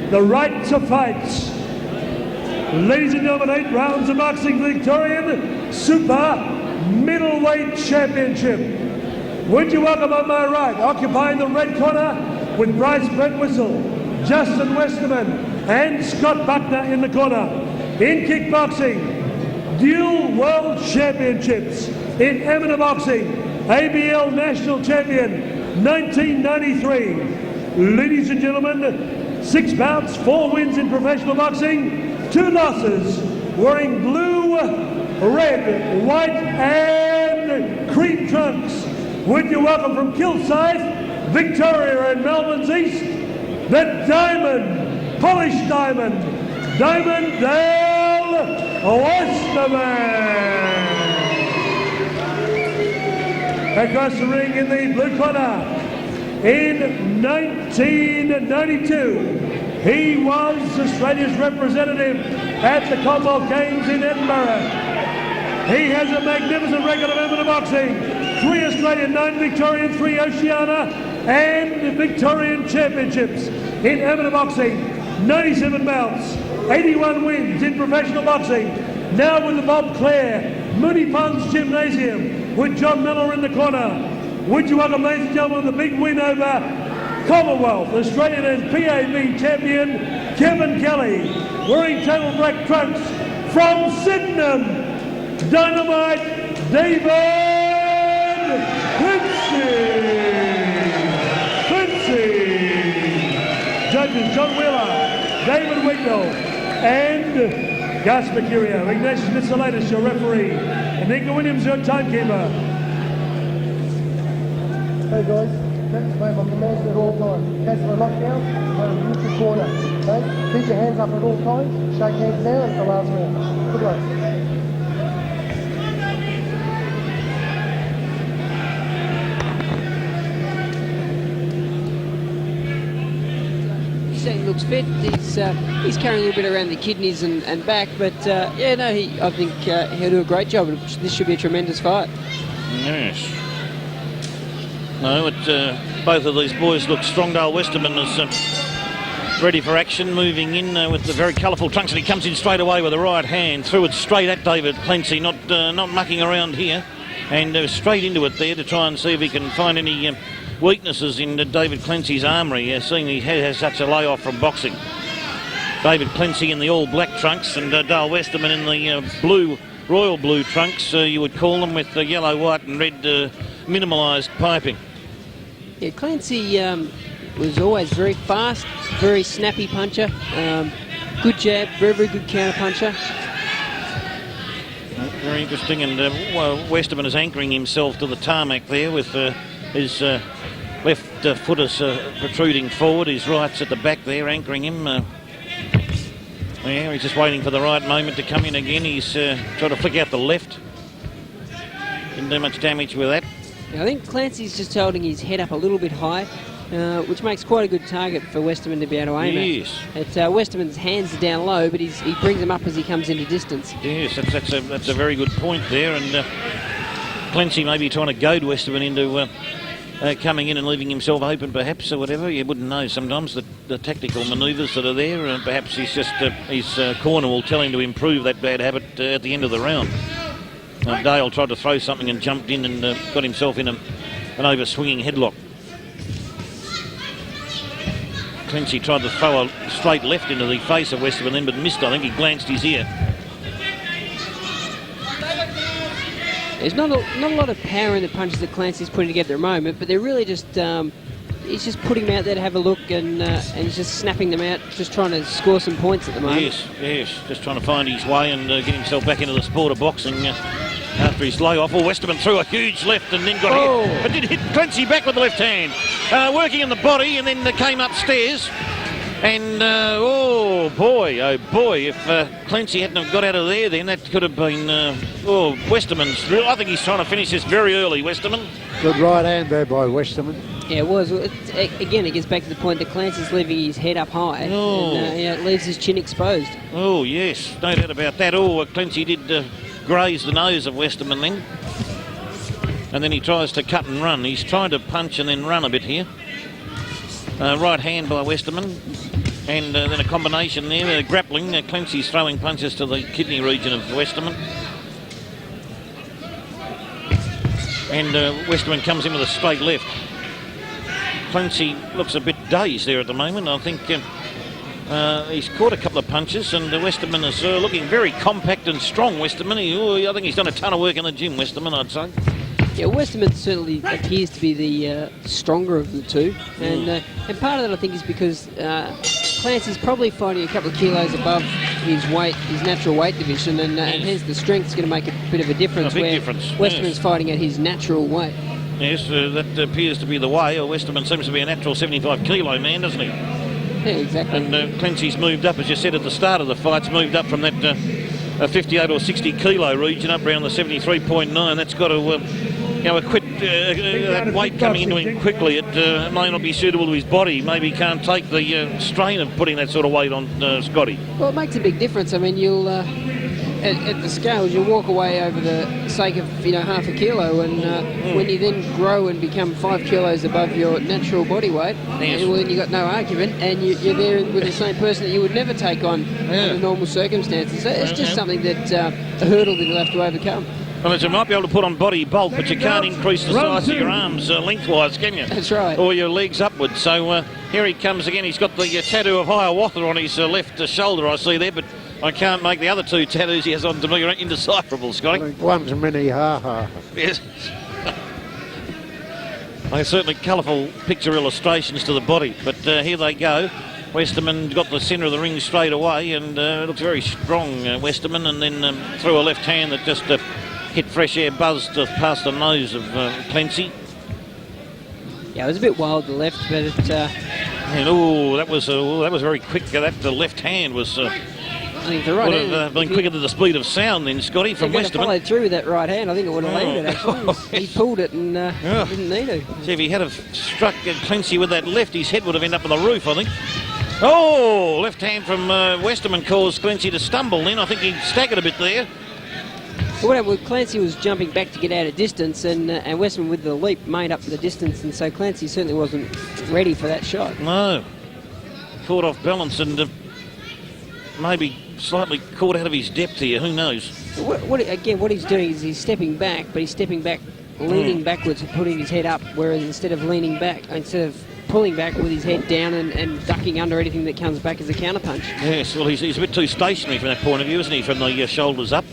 the right to fight. Ladies and gentlemen, 8 rounds of boxing, Victorian Super Middleweight Championship. Would you welcome on my right, occupying the red corner with Bryce Brent Whistle, Justin Westerman and Scott Buckner in the corner. In kickboxing, dual world championships in amateur boxing, ABL national champion 1993. Ladies and gentlemen, 6 bouts, 4 wins in professional boxing, 2 losses, wearing blue, red, white and cream trunks. Would you welcome from Kilsyth, Victoria and Melbourne's East, the Diamond, polished Diamond, Diamond Dale Westerman. Across the ring in the blue corner, in 1992, he was Australia's representative at the Commonwealth Games in Edinburgh. He has a magnificent record of amateur boxing, 3 Australian, 9 Victorian, 3 Oceania and Victorian championships in amateur boxing, 97 bouts, 81 wins in professional boxing. Now with the Bob Clare Mooney Ponds Gymnasium with John Miller in the corner. Would you welcome, ladies and gentlemen, the big win over Commonwealth, Australian and PAB champion Kevin Kelly, wearing total black trunks from Sydenham, Dynamite David Clencie. Judges John Wheeler, David Wignall and Gus Mercurio. Ignatius Mitsalatis, your referee, and Inga Williams, your timekeeper. Hey guys, that's wave on command at all times. Catch for a knockdown, go to the neutral corner. Okay? Keep your hands up at all times, shake hands now at the last round. Good luck. He looks fit. He's carrying a little bit around the kidneys and back, but yeah, no, I think he'll do a great job. This should be a tremendous fight. Yes. No, both of these boys look strong. Dale Westerman is ready for action, moving in with the very colourful trunks, and he comes in straight away with the right hand, threw it straight at David Clencie, not mucking around here, and straight into it there to try and see if he can find any weaknesses in David Clencie's armoury, seeing he has such a layoff from boxing. David Clencie in the all black trunks and Dale Westerman in the blue, royal blue trunks, you would call them, with yellow, white and red minimalised piping. Yeah, Clencie was always very fast, very snappy puncher, good jab, very, very good counter puncher. Very interesting, and Westerman is anchoring himself to the tarmac there with his left foot is protruding forward, his right's at the back there, anchoring him. Yeah, he's just waiting for the right moment to come in again. He's trying to flick out the left. Didn't do much damage with that. I think Clancy's just holding his head up a little bit high, which makes quite a good target for Westerman to be able to aim at. Westerman's hands are down low, but he brings them up as he comes into distance. Yes, that's a very good point there, and Clencie may be trying to goad Westerman into coming in and leaving himself open, perhaps, or whatever. You wouldn't know sometimes the tactical manoeuvres that are there, and perhaps he's just his corner will tell him to improve that bad habit at the end of the round. Dale tried to throw something and jumped in and got himself in an over-swinging headlock. Clencie tried to throw a straight left into the face of Westerman then, but missed. I think he glanced his ear. There's not a lot of power in the punches that Clancy's putting together at the moment, but they're really just he's just putting them out there to have a look, and he's just snapping them out, just trying to score some points at the moment. Yes, just trying to find his way and get himself back into the sport of boxing after his layoff. Westerman threw a huge left and then got hit, but did hit Clencie back with the left hand, working in the body, and then came upstairs. And oh boy, if Clencie hadn't have got out of there, then that could have been Westerman's. I think he's trying to finish this very early, Westerman. Good right hand there by Westerman. Yeah, it was. Again, it gets back to the point that Clancy's leaving his head up high, and it leaves his chin exposed. Oh yes, no doubt about that. Clencie did graze the nose of Westerman then, and then he tries to cut and run. He's trying to punch and then run a bit here. Right hand by Westerman. And then a combination there, grappling. Clencie's throwing punches to the kidney region of Westerman. And Westerman comes in with a straight left. Clencie looks a bit dazed there at the moment. I think he's caught a couple of punches, and Westerman is looking very compact and strong, Westerman. I think he's done a ton of work in the gym, Westerman, I'd say. Yeah, Westerman certainly appears to be the stronger of the two, and part of that I think is because Clencie's probably fighting a couple of kilos above his weight, his natural weight division, and hence the strength's going to make a bit of a difference. A big difference. Westerman's fighting at his natural weight. Yes, that appears to be the way. Westerman seems to be a natural 75 kilo man, doesn't he? Yeah, exactly. And Clencie's moved up, as you said at the start of the fight's moved up from that 58 or 60 kilo region up around the 73.9. That's got to that weight coming into him quickly. It may not be suitable to his body. Maybe he can't take the strain of putting that sort of weight on Scotty. Well, it makes a big difference. I mean, you'll at the scales, you'll walk away over the sake of half a kilo, and when you then grow and become 5 kilos above your natural body weight, yes. well, then you've got no argument, and you're there with the same person that you would never take on under normal circumstances. So it's just something that a hurdle that you'll have to overcome. Well, you might be able to put on body bulk, but you can't increase the size of your arms lengthwise, can you? That's right. Or your legs upwards. So here he comes again. He's got the tattoo of Hiawatha on his left shoulder, I see there, but I can't make the other two tattoos he has on to me indecipherable, Scotty. One's mini ha-ha. Yes. They're certainly colourful picture illustrations to the body, but here they go. Westerman got the centre of the ring straight away, and looks very strong, Westerman, and then threw a left hand that just hit fresh air buzz past the nose of Clencie. Yeah, it was a bit wild the left, but it... that was very quick. That left hand was... I think the right would have been quicker than the speed of sound then, Scotty, from Westerman. Followed through with that right hand, I think it would have landed actually. He pulled it and didn't need to. See, if he had have struck Clencie with that left, his head would have ended up on the roof, I think. Oh, left hand from Westerman caused Clencie to stumble then. I think he staggered a bit there. Well, what happened was Clencie was jumping back to get out of distance, and Westerman with the leap made up the distance, and so Clencie certainly wasn't ready for that shot. No. Caught off balance and maybe slightly caught out of his depth here, who knows? What he's doing is he's stepping back, but he's stepping back, leaning backwards and putting his head up, whereas instead of pulling back with his head down and ducking under anything that comes back as a counterpunch. Yes, well, he's a bit too stationary from that point of view, isn't he, from the shoulders up?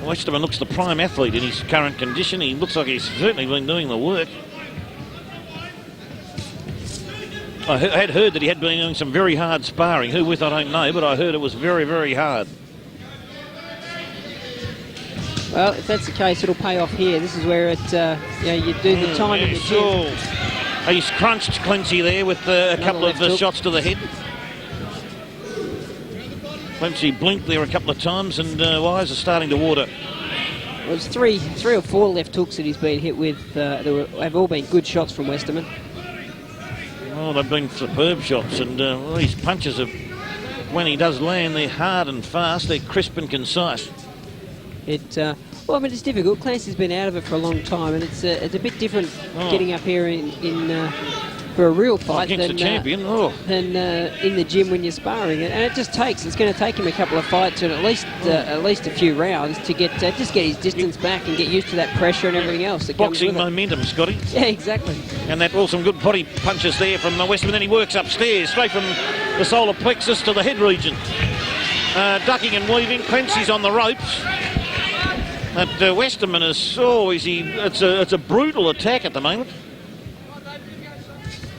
Westerman looks the prime athlete in his current condition. He looks like he's certainly been doing the work. I had heard that he had been doing some very hard sparring. Who with, I don't know, but I heard it was very, very hard. Well, if that's the case, it'll pay off here. This is where you do the time of the sure. He's crunched Clencie there with a couple of shots to the head. Clencie blinked there a couple of times, and eyes are starting to water. Well, it's three or four left hooks that he's been hit with. Have all been good shots from Westerman. Oh, they've been superb shots, and these punches, when he does land, they're hard and fast, they're crisp and concise. It's difficult. Clencie's been out of it for a long time, and it's a bit different getting up here in for a real fight against than the champion. Than in the gym when you're sparring. And it's going to take him a couple of fights and at least a few rounds to get his distance back and get used to that pressure and everything else that boxing comes with momentum, Scotty. Yeah, exactly. And that some good body punches there from Westerman. Then he works upstairs, straight from the solar plexus to the head region. Ducking and weaving. Clencie's on the ropes. That Westerman is, it's a brutal attack at the moment.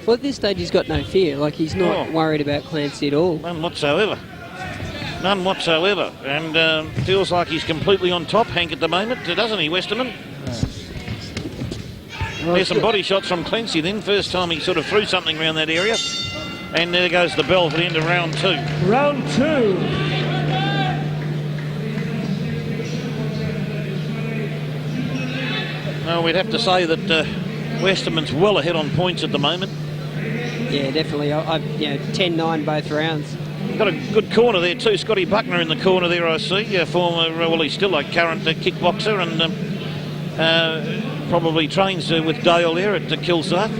Well, at this stage, he's got no fear. Like, he's not worried about Clencie at all. None whatsoever. None whatsoever. And feels like he's completely on top, Hank, at the moment, doesn't he, Westerman? Well, there's some body shots from Clencie then. First time he sort of threw something around that area. And there goes the bell for the end of round two. Round two. Well, we'd have to say that Westerman's well ahead on points at the moment. Yeah, definitely. 10-9 both rounds. Got a good corner there too. Scotty Buckner in the corner there, I see. He's still a current kickboxer and probably trains with Dale there at Kilsyth.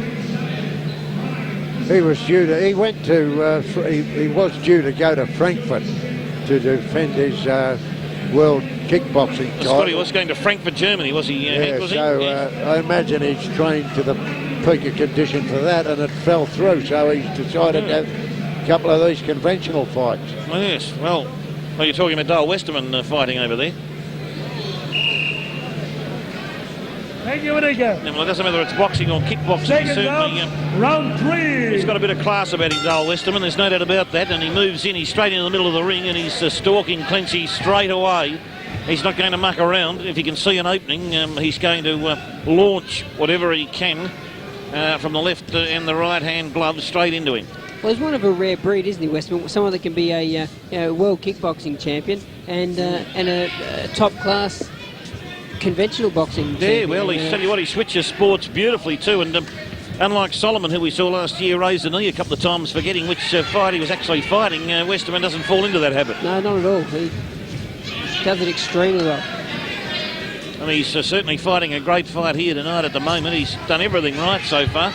he was due to. He went to. He was due to go to Frankfurt to defend his world kickboxing title. Scotty was going to Frankfurt, Germany, was he? Hank, was so he? I imagine he's trained to the peak of condition for that, and it fell through. So he's decided to have a couple of these conventional fights. Yes. Well, you're talking about Dale Westerman fighting over there. Thank you, Winnega. Well, it doesn't matter whether it's boxing or kickboxing. Second Certainly, round 3. he's got a bit of class about him, Dale Westerman. There's no doubt about that. And he moves in. He's straight into the middle of the ring, and he's stalking Clencie straight away. He's not going to muck around. If he can see an opening, he's going to launch whatever he can from the left and the right-hand glove straight into him. Well, he's one of a rare breed, isn't he, Westerman? Someone that can be a world kickboxing champion and a top-class conventional boxing champion. Well, tell you what, he switches sports beautifully too, and unlike Solomon, who we saw last year raise the knee a couple of times, forgetting which fight he was actually fighting, Westerman doesn't fall into that habit. No, not at all. He does it extremely well. And he's certainly fighting a great fight here tonight at the moment. He's done everything right so far.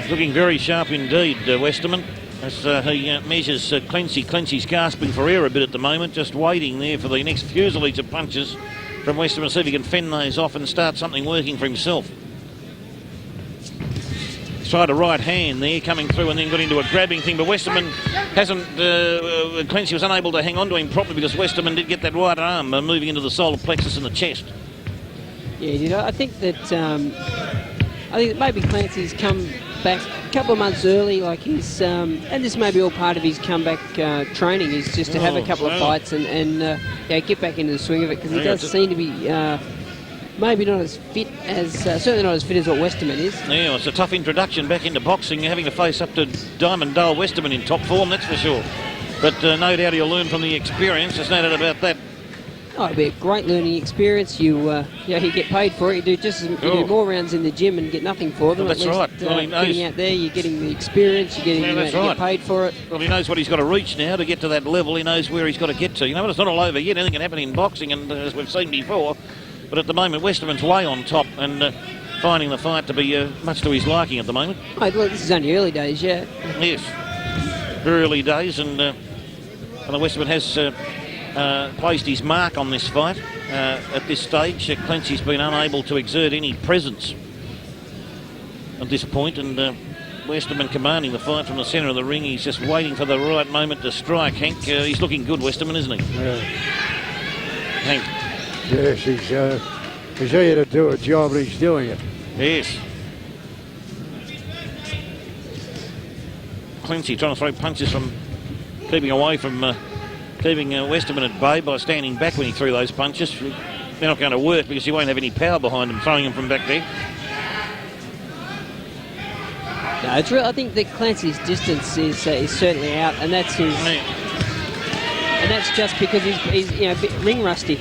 Looking very sharp indeed, Westerman, as he measures Clencie. Clencie's gasping for air a bit at the moment, just waiting there for the next fusilage of punches from Westerman, see if he can fend those off and start something working for himself. He's tried a right hand there, coming through, and then got into a grabbing thing, but Westerman hasn't, Clencie was unable to hang on to him properly because Westerman did get that right arm moving into the solar plexus in the chest. Yeah, you know, I think that maybe Clencie's come back a couple of months early, like he's and this may be all part of his comeback training, is just to have a couple of fights and get back into the swing of it, because he does seem to be maybe not as fit as certainly not as fit as what Westerman is. Yeah, well, it's a tough introduction back into boxing, having to face up to Diamond Dale Westerman in top form, that's for sure. But no doubt he'll learn from the experience. There's no doubt about that. Oh, it'll be a great learning experience. You get paid for it. You do more rounds in the gym and get nothing for them. Well, that's right. Well, he knows. Getting out there, you're getting the experience. You're getting you get paid for it. Well, he knows what he's got to reach now to get to that level. He knows where he's got to get to. You know, but it's not all over yet. Anything can happen in boxing, and as we've seen before. But at the moment, Westerman's way on top and finding the fight to be much to his liking at the moment. Oh, well, this is only early days, yeah. Yes, very early days, and Westerman has placed his mark on this fight. At this stage, Clencie's been unable to exert any presence at this point, and Westerman commanding the fight from the centre of the ring. He's just waiting for the right moment to strike. Hank, he's looking good, Westerman, isn't he? Yeah. Hank. Yes, he's here to do a job, and he's doing it. Yes. Clencie trying to throw punches from keeping away from keeping Westerman at bay by standing back when he threw those punches. They're not going to work because he won't have any power behind him throwing them from back there. No, it's real. I think that Clencie's distance is certainly out, and that's his. Yeah. And that's just because he's a bit ring rusty.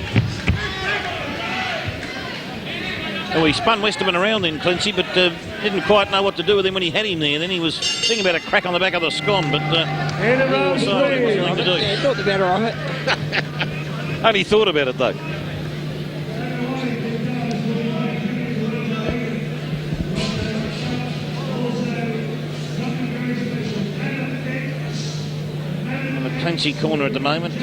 Well, he spun Westerman around then, Clencie, but didn't quite know what to do with him when he had him there. Then he was thinking about a crack on the back of the scone, but round decided it wasn't anything to do. Yeah, thought about it right. Only thought about it though. In the Clencie corner at the moment.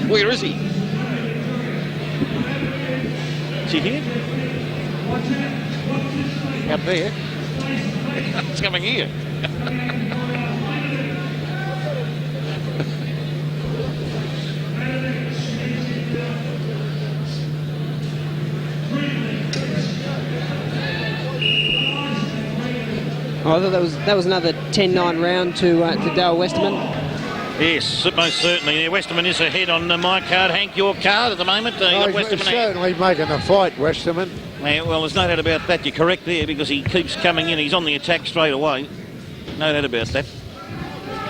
Where is he? Is he here? Out there. It's coming here. Oh, I thought that was another 10-9 round to Dale Westerman. Yes, most certainly. Yeah, Westerman is ahead on my card. Hank, your card at the moment. You got Westerman He's certainly making a fight, Westerman. Yeah, well, there's no doubt about that. You're correct there because he keeps coming in. He's on the attack straight away. No doubt about that.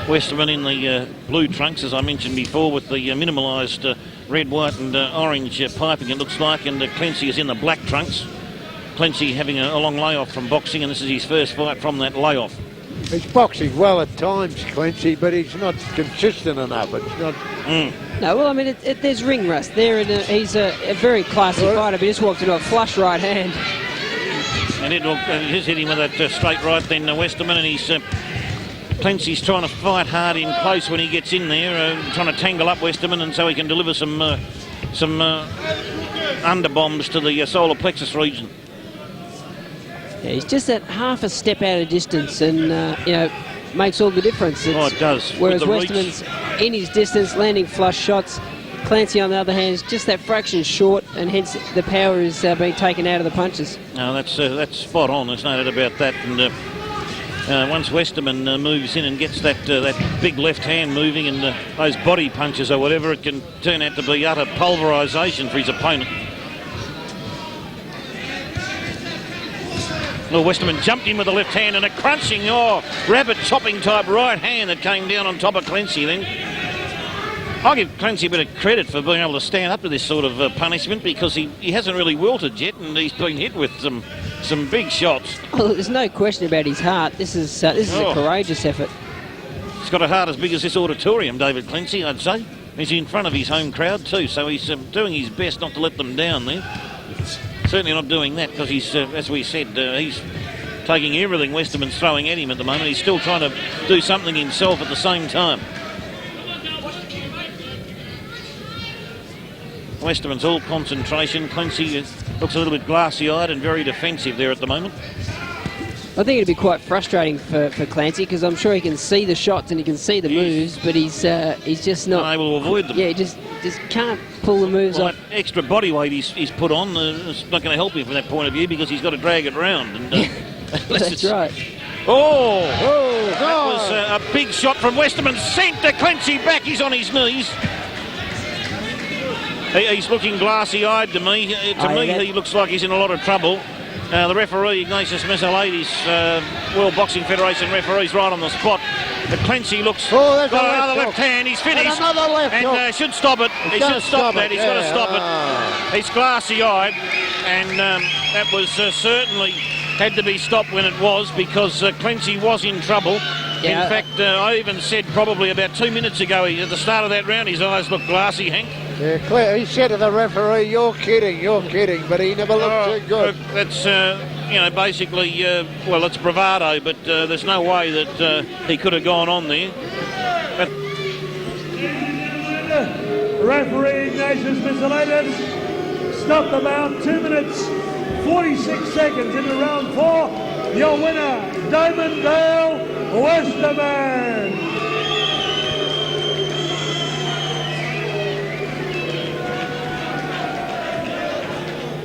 Westerman in the blue trunks, as I mentioned before, with the minimalised red, white and orange piping, it looks like, and Clencie is in the black trunks. Clencie having a long layoff from boxing, and this is his first fight from that layoff. He's boxing well at times, Clencie, but he's not consistent enough. It's not. No, well, I mean, there's ring rust there, and he's a very classy fighter, but he just walked into a flush right hand. And it just hit him with that straight right then, Westerman, and he's... Clencie's trying to fight hard in close when he gets in there, trying to tangle up Westerman, and so he can deliver some underbombs to the solar plexus region. Yeah, he's just at half a step out of distance, and you know, makes all the difference. It does. Whereas With Westerman's in his distance, landing flush shots. Clancy, on the other hand, is just that fraction short, and hence the power is being taken out of the punches. No, that's spot on. There's no doubt about that. And once Westerman moves in and gets that big left hand moving, and those body punches or whatever, it can turn out to be utter pulverisation for his opponent. Well, Westerman jumped in with the left hand and a crunching, rabbit chopping type right hand that came down on top of Clencie then. I'll give Clencie a bit of credit for being able to stand up to this sort of punishment, because he hasn't really wilted yet, and he's been hit with some big shots. Oh, there's no question about his heart. This is a courageous effort. He's got a heart as big as this auditorium, David Clencie, I'd say. He's in front of his home crowd too, so he's doing his best not to let them down there. Certainly not doing that, because he's, as we said, he's taking everything Westerman's throwing at him at the moment. He's still trying to do something himself at the same time. Westerman's all concentration. Clencie looks a little bit glassy-eyed and very defensive there at the moment. I think it'd be quite frustrating for Clancy, because I'm sure he can see the shots and he can see the moves, but he's just not able to avoid them. Yeah, he just can't pull the moves off. That extra body weight he's put on is not going to help him from that point of view, because he's got to drag it round. And that's right. That was a big shot from Westerman, sent to Clencie back. He's on his knees. He's looking glassy-eyed to me. He looks like he's in a lot of trouble. The referee, Ignatius Mesolaides, World Boxing Federation referee's right on the spot. But Clencie looks got another left hand. He's finished. Another left and should stop it. He should stop that. He's got to stop it. He's glassy-eyed, and that was certainly had to be stopped when it was, because Clencie was in trouble. Yeah. In fact, I even said probably about 2 minutes ago, at the start of that round, his eyes looked glassy, Hank. Yeah, Claire, he said to the referee, you're kidding, but he never looked too good. That's, basically, it's bravado, but there's no way that he could have gone on there. But referee Ignatius Mesolaides stopped about 2 minutes, 46 seconds into round 4. Your winner, Diamond Dale Westerman.